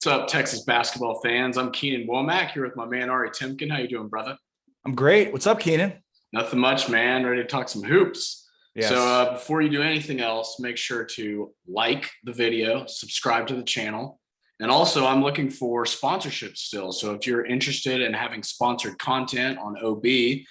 What's up, Texas basketball fans? I'm Keenan Womack here with my man Ari Temkin. How you doing, brother? I'm great. What's up, Keenan? Nothing much, man. Ready to talk some hoops. So Yes. before you do anything else, make sure to like the video, subscribe to the channel, and also I'm looking for sponsorships still. So if you're interested in having sponsored content on OB,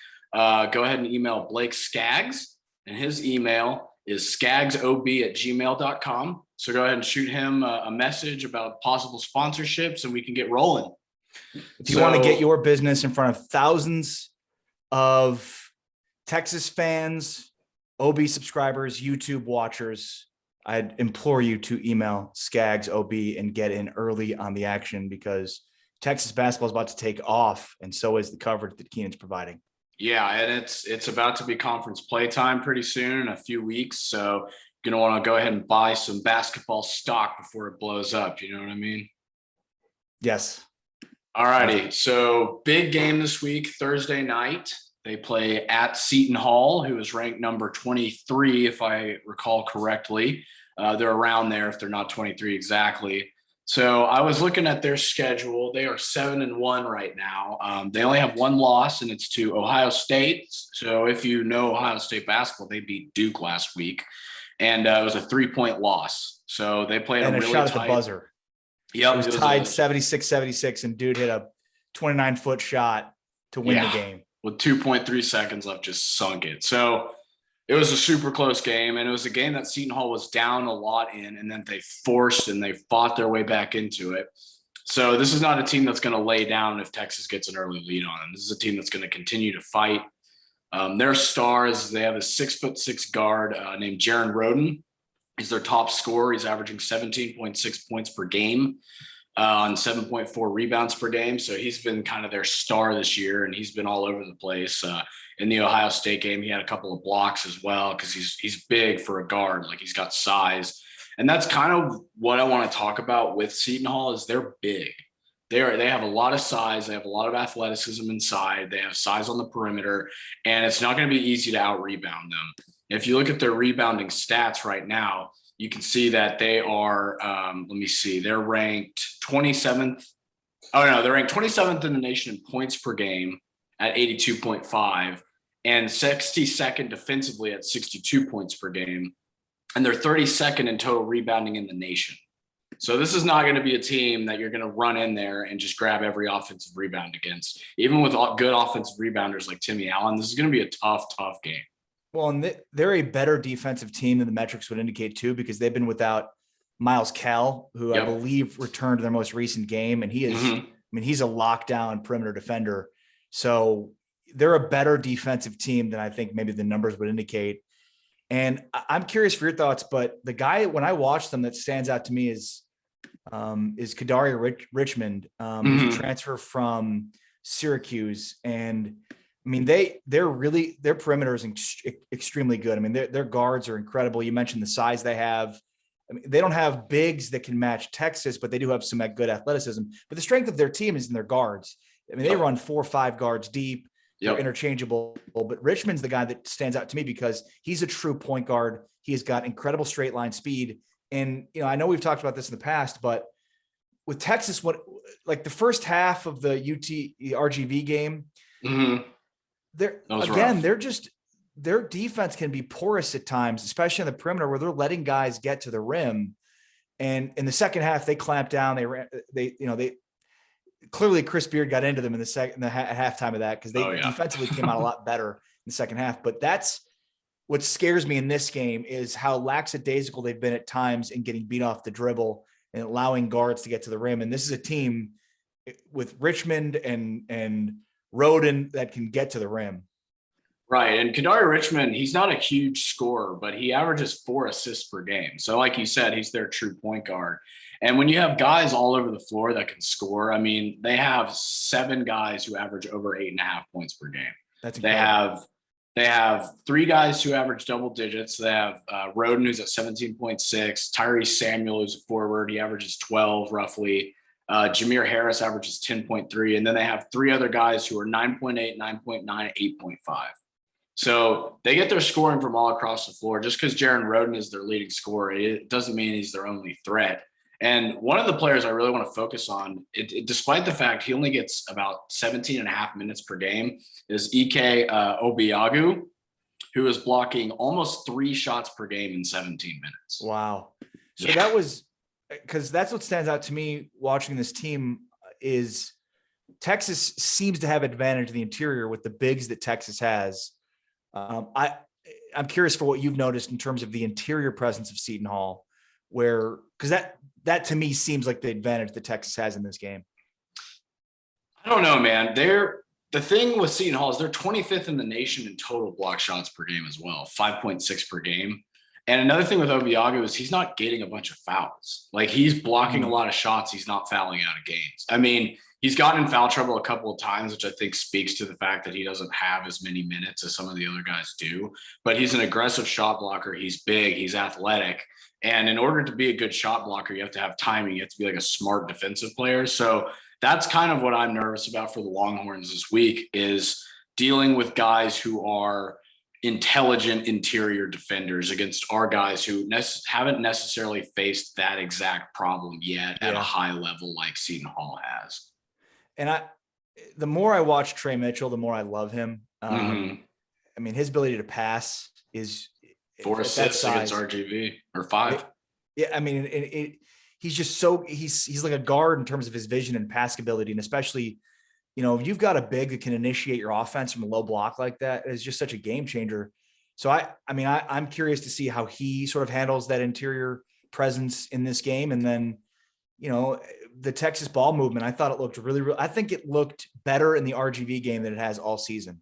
go ahead and email Blake Skaggs, and his email is skagsob@gmail.com. So go ahead and shoot him a message about possible sponsorships, and we can get rolling. If you want to get your business in front of thousands of Texas fans, OB subscribers, YouTube watchers, I'd implore you to email Skaggs OB and get in early on the action, because Texas basketball is about to take off, and so is the coverage that Keenan's providing. Yeah, and it's about to be conference play time pretty soon in a few weeks. So you're going to want to go ahead and buy some basketball stock before it blows up. You know what I mean? Yes. All righty. So big game this week, Thursday night. They play at Seton Hall, who is ranked number 23, if I recall correctly. They're around there if they're not 23 exactly. So I was looking at their schedule. They are 7-1 right now. They only have one loss, and it's to Ohio State. So if you know Ohio State basketball, they beat Duke last week, and it was a 3-point loss. So they played and a a really shot tight. At the buzzer. Yep, it was tied 76-76, and dude hit a 29-foot shot to win the game with 2.3 seconds left. Just sunk it. So it was a super close game, and it was a game that Seton Hall was down a lot in, and then they forced and they fought their way back into it. So this is not a team that's going to lay down if Texas gets an early lead on them. This is a team that's going to continue to fight. Their stars, they have a 6'6" guard named Jaron Rhoden. He's their top scorer. He's averaging 17.6 points per game on 7.4 rebounds per game. So he's been kind of their star this year, and he's been all over the place. In the Ohio State game, he had a couple of blocks as well, because he's big for a guard. Like, he's got size. And that's kind of what I want to talk about with Seton Hall is they're big. They have a lot of size. They have a lot of athleticism inside. They have size on the perimeter, and it's not going to be easy to out-rebound them. If you look at their rebounding stats right now, you can see that they are, they're ranked 27th. Oh, no, they're ranked 27th in the nation in points per game at 82.5 and 62nd defensively at 62 points per game. And they're 32nd in total rebounding in the nation. So this is not going to be a team that you're going to run in there and just grab every offensive rebound against. Even with good offensive rebounders like Timmy Allen, this is going to be a tough game. Well, and they're a better defensive team than the metrics would indicate too, because they've been without Miles Kell, who I believe returned to their most recent game. And he is, he's a lockdown perimeter defender. So they're a better defensive team than I think maybe the numbers would indicate. And I'm curious for your thoughts, but the guy, when I watch them, that stands out to me is Kadari Richmond, who's a transfer from Syracuse. And I mean, their perimeter is extremely good. I mean, their guards are incredible. You mentioned the size they have. I mean, they don't have bigs that can match Texas, but they do have some good athleticism. But the strength of their team is in their guards. I mean, they run 4 or 5 guards deep. They're interchangeable. But Richmond's the guy that stands out to me because he's a true point guard. He has got incredible straight line speed. And, I know we've talked about this in the past, but with Texas, the first half of the RGV game, their defense can be porous at times, especially on the perimeter where they're letting guys get to the rim. And in the second half, they clamped down. They clearly Chris Beard got into them in the halftime of that, because they defensively came out a lot better in the second half. But that's what scares me in this game, is how lackadaisical they've been at times in getting beat off the dribble and allowing guards to get to the rim. And this is a team with Richmond and Rhoden that can get to the rim. Right. And Kadari Richmond, he's not a huge scorer, but he averages 4 assists per game. So like you said, he's their true point guard. And when you have guys all over the floor that can score, I mean, they have 7 guys who average over 8.5 points per game. That's incredible. They have 3 guys who average double digits. They have Rhoden, who's at 17.6, Tyrese Samuel, who's a forward. He averages 12 roughly. Jameer Harris averages 10.3. And then they have 3 other guys who are 9.8, 9.9, 8.5. So they get their scoring from all across the floor. Just because Jaron Rhoden is their leading scorer, it doesn't mean he's their only threat. And one of the players I really want to focus on, despite the fact he only gets about 17 and a half minutes per game, is Ike Obiagu, who is blocking almost 3 shots per game in 17 minutes. Wow. So that was because that's what stands out to me watching this team is Texas seems to have advantage in the interior with the bigs that Texas has. I'm curious for what you've noticed in terms of the interior presence of Seton Hall, because that to me seems like the advantage that Texas has in this game. I don't know, man. The thing with Seton Hall is they're 25th in the nation in total block shots per game as well, 5.6 per game. And another thing with Obiagu is he's not getting a bunch of fouls. Like he's blocking a lot of shots. He's not fouling out of games. I mean, he's gotten in foul trouble a couple of times, which I think speaks to the fact that he doesn't have as many minutes as some of the other guys do. But he's an aggressive shot blocker. He's big. He's athletic. And in order to be a good shot blocker, you have to have timing. You have to be like a smart defensive player. So that's kind of what I'm nervous about for the Longhorns this week is dealing with guys who are intelligent interior defenders against our guys who haven't necessarily faced that exact problem yet at a high level like Seton Hall has. And the more I watch Tre Mitchell, the more I love him. I mean, his ability to pass is 4 assists against RGV or 5. I mean, he's just he's like a guard in terms of his vision and pass ability. And especially, if you've got a big that can initiate your offense from a low block like that, it's just such a game changer. So I'm curious to see how he sort of handles that interior presence in this game. And then, the Texas ball movement, I thought it looked I think it looked better in the RGV game than it has all season.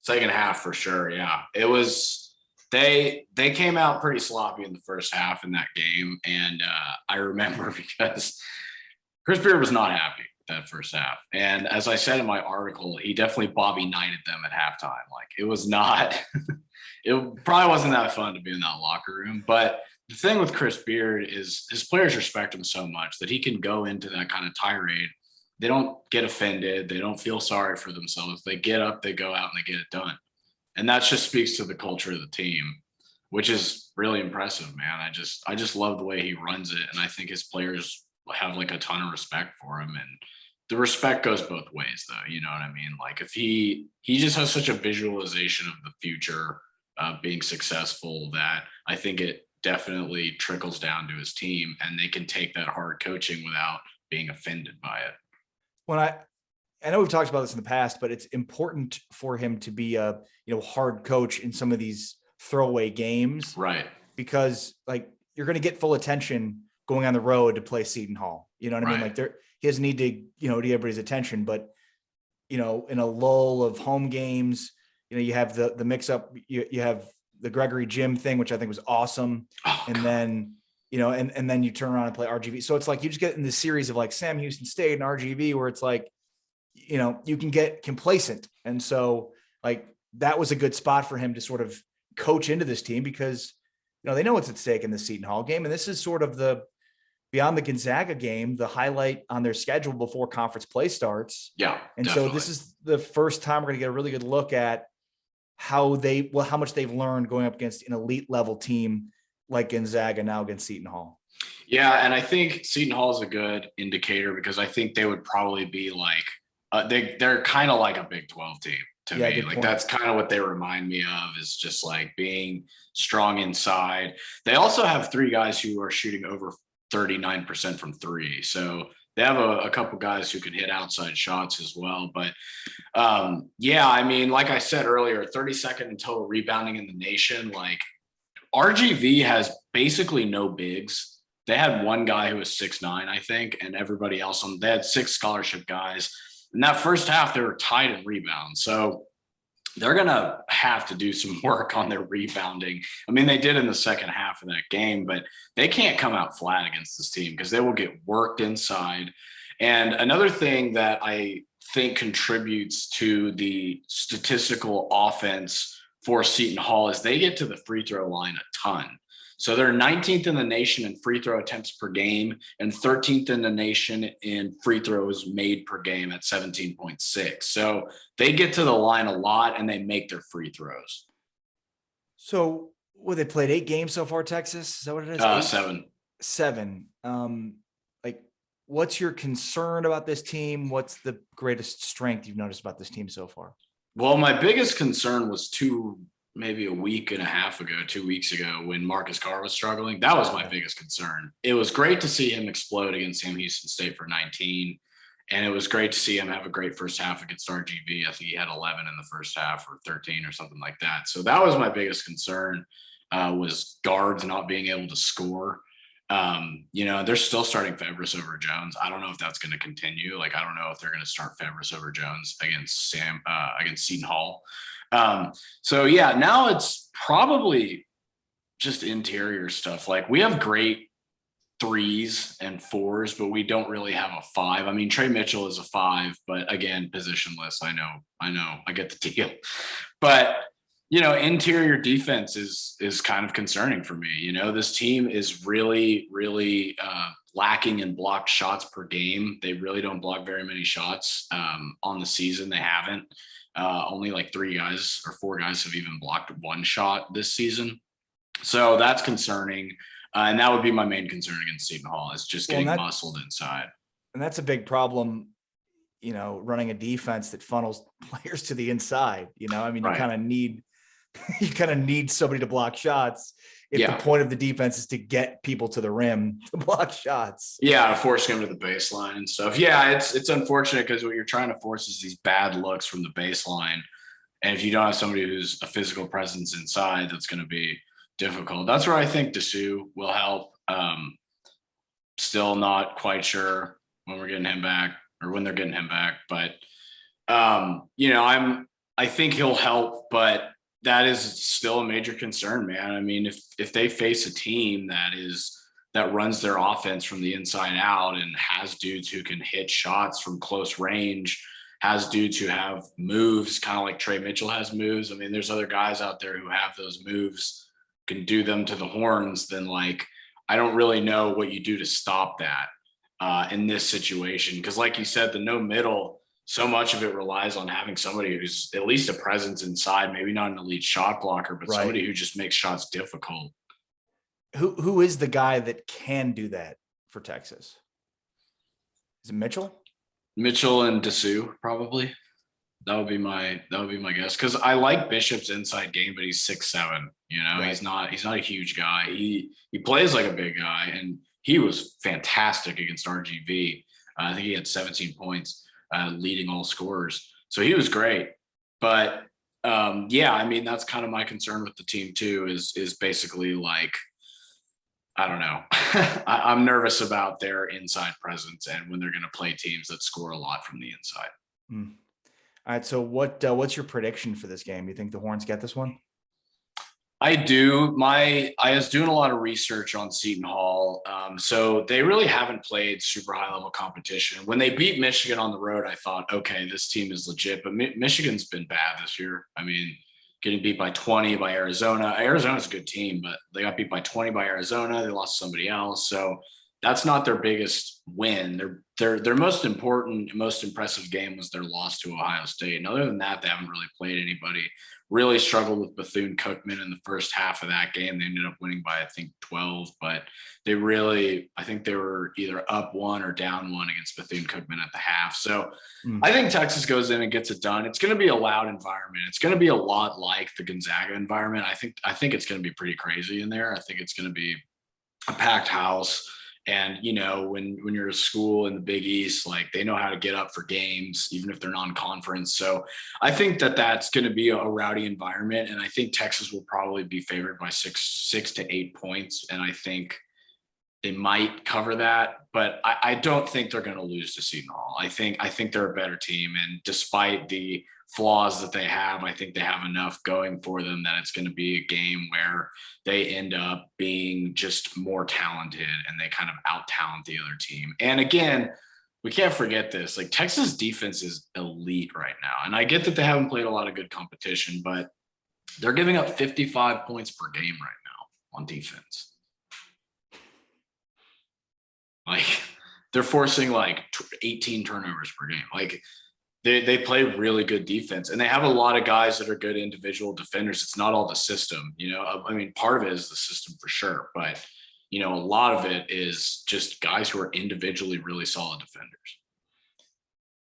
Second half for sure. Yeah. It was, they came out pretty sloppy in the first half in that game. And I remember because Chris Beard was not happy that first half. And as I said in my article, he definitely Bobby Knighted them at halftime. Like it was not, it probably wasn't that fun to be in that locker room. But the thing with Chris Beard is his players respect him so much that he can go into that kind of tirade. They don't get offended. They don't feel sorry for themselves. They get up, they go out, and they get it done. And that just speaks to the culture of the team, which is really impressive, man. I just love the way he runs it. And I think his players have like a ton of respect for him. And the respect goes both ways though. You know what I mean? Like if he just has such a visualization of the future being successful that I think it definitely trickles down to his team and they can take that hard coaching without being offended by it. When I know we've talked about this in the past, but it's important for him to be a, hard coach in some of these throwaway games. Right. Because like you're going to get full attention going on the road to play Seton Hall. You know what I mean? Like he doesn't need to, to get everybody's attention, but in a lull of home games, you have the mix up, you have the Gregory Jim thing, which I think was awesome. Then, and then you turn around and play RGV. So it's like, you just get in this series of like Sam Houston State and RGV where it's like, you can get complacent. And so like, that was a good spot for him to sort of coach into this team because, they know what's at stake in the Seton Hall game. And this is sort of beyond the Gonzaga game, the highlight on their schedule before conference play starts. Yeah. And definitely. So this is the first time we're going to get a really good look at how much they've learned going up against an elite level team like Gonzaga now against Seton Hall. Yeah. And I think Seton Hall is a good indicator because I think they would probably be like, they're kind of like a Big 12 team to me. Like point. That's kind of what they remind me of is just like being strong inside. They also have 3 guys who are shooting over 39% from 3. So they have a couple guys who can hit outside shots as well. But I mean, like I said earlier, 32nd in total rebounding in the nation. Like RGV has basically no bigs. They had one guy who was 6'9", I think, and everybody else they had 6 scholarship guys. In that first half, they were tied in rebounds. So they're going to have to do some work on their rebounding. I mean, they did in the second half of that game, but they can't come out flat against this team because they will get worked inside. And another thing that I think contributes to the statistical offense for Seton Hall is they get to the free throw line a ton. So they're 19th in the nation in free throw attempts per game and 13th in the nation in free throws made per game at 17.6. So they get to the line a lot and they make their free throws. So they played 8 games so far, Texas? Is that what it is? 7. 7. what's your concern about this team? What's the greatest strength you've noticed about this team so far? Well, my biggest concern was maybe a week and a half ago, 2 weeks ago, when Marcus Carr was struggling. That was my biggest concern. It was great to see him explode against Sam Houston State for 19. And it was great to see him have a great first half against RGV. I think he had 11 in the first half or 13 or something like that. So that was my biggest concern, was guards not being able to score. They're still starting Febres over Jones. I don't know if that's going to continue. Like, I don't know if they're going to start Febres over Jones against Seton Hall. Now it's probably just interior stuff. Like, we have great 3s and 4s, but we don't really have a 5. I mean, Tre Mitchell is a 5, but again, positionless. I know, I get the deal. But interior defense is kind of concerning for me. This team is really, really lacking in blocked shots per game. They really don't block very many shots on the season. They haven't. Only like 3 guys or 4 guys have even blocked 1 shot this season. So that's concerning. And that would be my main concern against Seton Hall, is just getting muscled inside. And that's a big problem, running a defense that funnels players to the inside. I mean, right. You kind of need somebody to block shots if the point of the defense is to get people to the rim to block shots. Yeah, forcing them to the baseline and stuff. Yeah, it's unfortunate, because what you're trying to force is these bad looks from the baseline. And if you don't have somebody who's a physical presence inside, that's going to be difficult. That's where I think Dessou will help. Still not quite sure when we're getting him back, or when they're getting him back, but I think he'll help, but that is still a major concern, man. I mean, if they face a team that runs their offense from the inside out and has dudes who can hit shots from close range, has dudes who have moves, kind of like Tre Mitchell has moves. I mean, there's other guys out there who have those moves, can do them to the horns, then I don't really know what you do to stop that in this situation. Because like you said, the no middle, so much of it relies on having somebody who's at least a presence inside, maybe not an elite shot blocker, but somebody who just makes shots difficult. Who is the guy that can do that for Texas? Is it Mitchell? Mitchell and Dessou, probably. That would be my guess. Because I like Bishop's inside game, but he's 6'7". Right. He's not a huge guy. He plays like a big guy, and he was fantastic against RGV. I think he had 17 points, leading all scorers. So he was great. But I mean, that's kind of my concern with the team too. Is basically I don't know. I'm nervous about their inside presence and when they're going to play teams that score a lot from the inside. All right. So what's your prediction for this game? You think the Horns get this one? I do. I was doing a lot of research on Seton Hall. So they really haven't played super high level competition. When they beat Michigan on the road, I thought, okay, this team is legit, but Michigan's been bad this year. I mean, getting beat by 20 by Arizona. Arizona's a good team, but they got beat by 20 by Arizona. They lost to somebody else. So that's not their biggest win. Their most important, most impressive game was their loss to Ohio State. And other than that, they haven't really played anybody. Really struggled with Bethune-Cookman in the first half of that game. They ended up winning by, I think, 12, but I think they were either up 1 or down 1 against Bethune-Cookman at the half. So I think Texas goes in and gets it done. It's going to be a loud environment. It's going to be a lot like the Gonzaga environment. I think it's going to be pretty crazy in there. I think it's going to be a packed house. And, when you're a school in the Big East, they know how to get up for games, even if they're non-conference. So I think that's going to be a rowdy environment. And I think Texas will probably be favored by six to 8 points. And I think they might cover that, but I don't think they're going to lose to Seton Hall. I think they're a better team. And despite the flaws that they have, I think they have enough going for them that it's going to be a game where they end up being just more talented and they kind of out-talent the other team. And again, we can't forget this. Texas defense is elite right now. And I get that they haven't played a lot of good competition, but they're giving up 55 points per game right now on defense. They're forcing 18 turnovers per game. They play really good defense, and they have a lot of guys that are good individual defenders. It's not all the system, I mean, part of it is the system for sure, but a lot of it is just guys who are individually really solid defenders.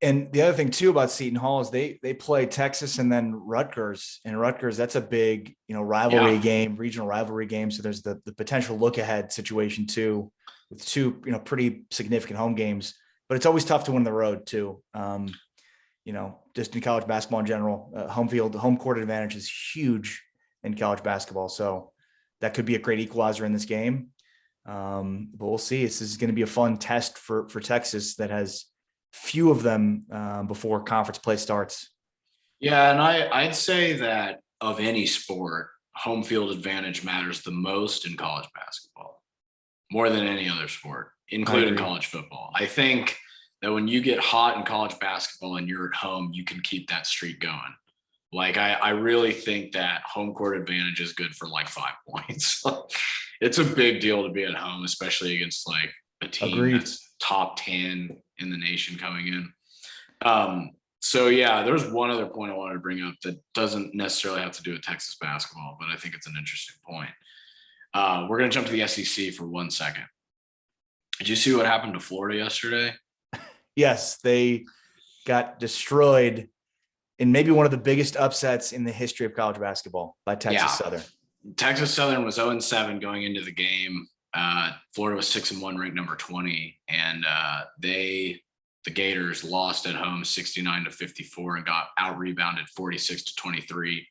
And the other thing too about Seton Hall is they play Texas and then Rutgers, and Rutgers, that's a big, rivalry game, regional rivalry game. So there's the potential look ahead situation too, with two, pretty significant home games, but it's always tough to win the road too. Just in college basketball in general, home court advantage is huge in college basketball. So that could be a great equalizer in this game. But we'll see. This is going to be a fun test for Texas that has few of them before conference play starts. Yeah, and I'd say that of any sport, home field advantage matters the most in college basketball, more than any other sport, including college football. I think that when you get hot in college basketball and you're at home, you can keep that streak going. Like, I really think that home court advantage is good for like 5 points. It's a big deal to be at home, especially against like a team that's top 10 in the nation coming in. So yeah, there's one other point I wanted to bring up that doesn't necessarily have to do with Texas basketball, but I think it's an interesting point. We're going to jump to the SEC for 1 second. Did you see what happened to Florida yesterday? Yes, they got destroyed in maybe one of the biggest upsets in the history of college basketball by Texas Southern. Texas Southern was 0-7 going into the game. Florida was 6-1, ranked number 20, and the Gators lost at home 69-54 and got out rebounded 46-23.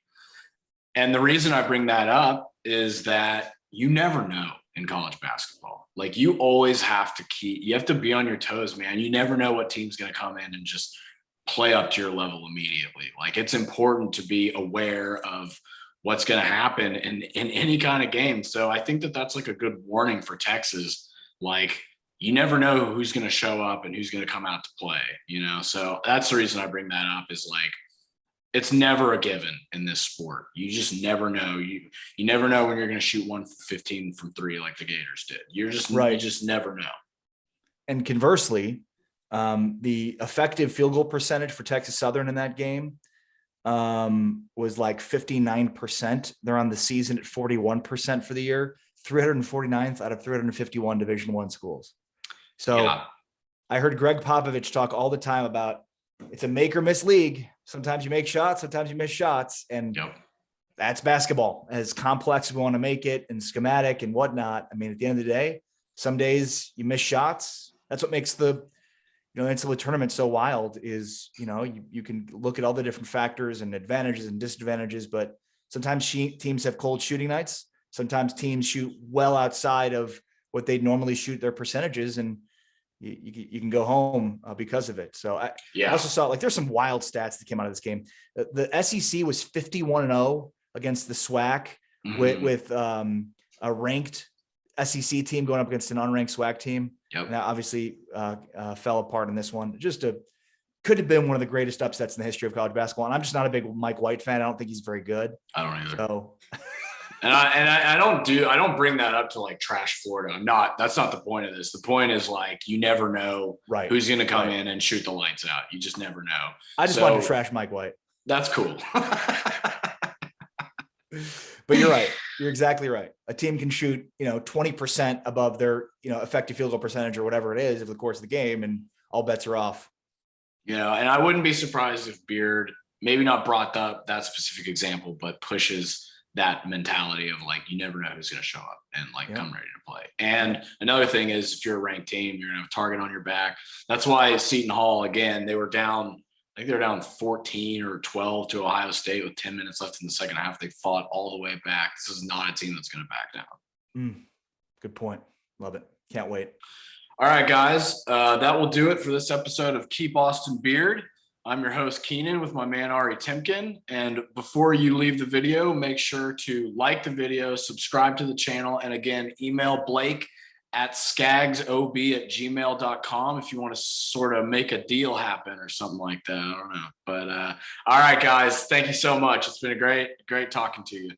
And the reason I bring that up is that you never know in college basketball. Like, you always have to be on your toes, man. You never know what team's going to come in and just play up to your level immediately. Like, it's important to be aware of what's going to happen in any kind of game. So I think that that's like a good warning for Texas. Like, you never know who's going to show up and who's going to come out to play, So that's the reason I bring that up, is like, it's never a given in this sport. You just never know. You never know when you're going to shoot 115 from 3 like the Gators did. You just never know. And conversely, the effective field goal percentage for Texas Southern in that game was like 59%. They're on the season at 41% for the year, 349th out of 351 Division I schools. So I heard Greg Popovich talk all the time about it's a make or miss league. Sometimes you make shots, sometimes you miss shots. And that's basketball, as complex as we want to make it and schematic and whatnot. I mean, at the end of the day, some days you miss shots. That's what makes the NCAA tournament so wild, is, you can look at all the different factors and advantages and disadvantages, but sometimes teams have cold shooting nights. Sometimes teams shoot well outside of what they'd normally shoot their percentages, and you can go home because of it. So I also saw, like, there's some wild stats that came out of this game. The SEC was 51-0 against the SWAC with a ranked SEC team going up against an unranked SWAC team. Now, obviously, fell apart in this one. Could have been one of the greatest upsets in the history of college basketball. And I'm just not a big Mike White fan. I don't think he's very good. I don't either. So. I don't bring that up to like trash Florida. That's not the point of this. The point is, like, you never know who's going to come in and shoot the lights out. You just never know. I just wanted to trash Mike White. That's cool. But you're right. You're exactly right. A team can shoot, 20% above their, effective field goal percentage or whatever it is over the course of the game, and all bets are off. And I wouldn't be surprised if Beard maybe not brought up that specific example, but pushes that mentality of, like, you never know who's going to show up and come ready to play. And another thing is, if you're a ranked team, you're going to have a target on your back. That's why Seton Hall, again, they were down. I think they were down 14 or 12 to Ohio State with 10 minutes left in the second half. They fought all the way back. This is not a team that's going to back down. Good point. Love it. Can't wait. All right, guys. That will do it for this episode of Keep Austin Beard. I'm your host, Keenan, with my man, Ari Temkin. And before you leave the video, make sure to like the video, subscribe to the channel, and again, email Blake at skagsob@gmail.com if you want to sort of make a deal happen or something like that. I don't know. But all right, guys, thank you so much. It's been a great talking to you.